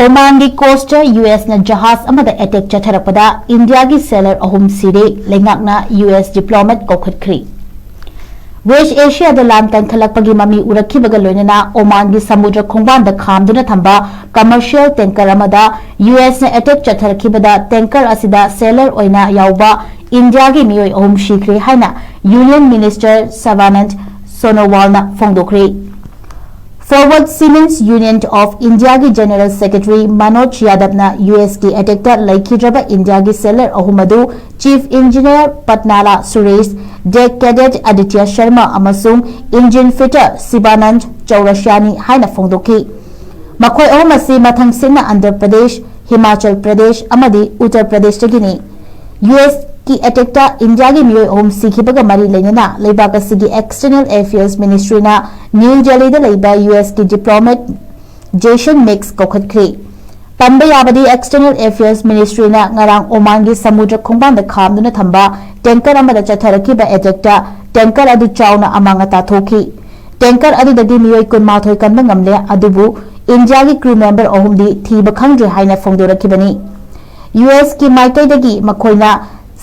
Oman की coaster US न जहाज अमदा अटैक चथरपदा इंडिया की सेलर अहुम सिरे लेंगाकना यूएस डिप्लोमेट कौखटख्री वेस्ट एशिया द लान तंखलकपगी ममी उरखिबगा लोइनना ओमान की समुद्र खोंबान द खामदुना थंबा कमर्शियल टैंकर अमदा यूएस न अटैक चथरखिबदा टैंकर असिदा सेलर ओइना याउबा इंडिया की मियोय अहुम सिख्रे हाइना यूनियन मिनिस्टर सर्बानंद सोनोवालना फोंदोख्रे forward seamen's union of India की जनरल सेक्रेटरी मनोज यादव ने यूएस की अटैक लैखिद्रब इंडिया की सेलर अहुमदु chief engineer Patnala Suresh deck cadet Aditya Sharma अमसुंग इंजिन फिटर शिवानंद चौरसियानी हाइना फोंदोखी मखोय अहुम असि मथंग सिंह आंध्र प्रदेश हिमाचल प्रदेश अमदी उत्तर प्रदेश तगिनी यूएस की अटैक इंडिया की मियोय अहुम सिखिबगा मरी लेना लेबाक असिगी एक्सटर्नल अफेयर्स मिनिस्ट्री ना न्यू दिल्ली लेबा यूएस की डिप्लोमेट जेसन मिक्स कौखटख्री पनबा याबदी एक्सटर्नल अफेयर्स मिनिस्ट्री ना ngarang ओमान की समुद्र खोंबान द खामदुना थंबा टैंकर अमदा चथरखिबा अटैक टैंकर अदु चाउना अमांगा ताथोखी टैंकर अदुदगी मियोय कुनमाथोय कनबा ngamle अदुबु इंडिया की क्रू मेंबर अहुमदी थीबा खंगद्रे हाइना फोंदोरखिबनी यूएस की माइकैदगी मखोयना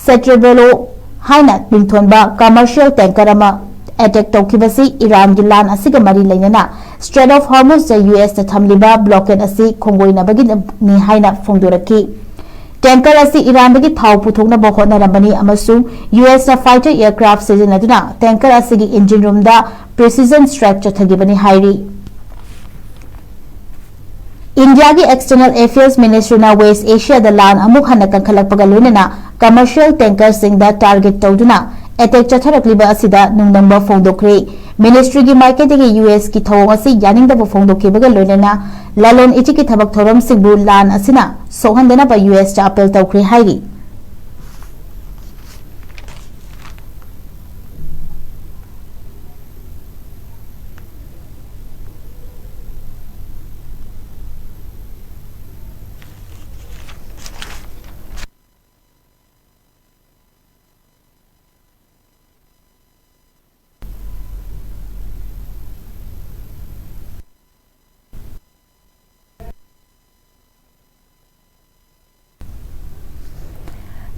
सेट्रेबेलो हाइना मिंथोनबा कमर्शियल टैंकर अमा अटैक तौखिबसी ईरान की लान असिगा मरी लेना स्ट्रेट ऑफ हॉर्मुज यूएस थमलिबा ब्लॉकेड असी खोंगोइनबगी नि हाइना फोंदोरखी टैंकर असी ईरान दगी थाव पुथोकनबा होटनारंबनी अमसुंग यूएस ना फाइटर एयरक्राफ्ट सिजनदुना टैंकर असिगी इंजिन रूम दा प्रिसिजन स्ट्राइक चथगिबनी हाइरी इंडिया की एक्सटर्नल अफेयर्स मिनिस्ट्री ना वेस्ट एशिया द लान अमुक हन्ना कंखलकपगा लोइनना कमर्शियल टैंकर सिंह दा टारगेट तौदुना अटैक चथरक्लिबा असिदा नुंगनंबा फोंदोख्रे मिनिस्ट्री की माइकेदगी यूएस की थवोंग असि यानिंगदबा फोंदोखिबगा लोइनना लालोन इचिकी थबक थोरम सिंगबु लान असिना सोहंदना यूएस चा अपील तौख्रे हाइरी।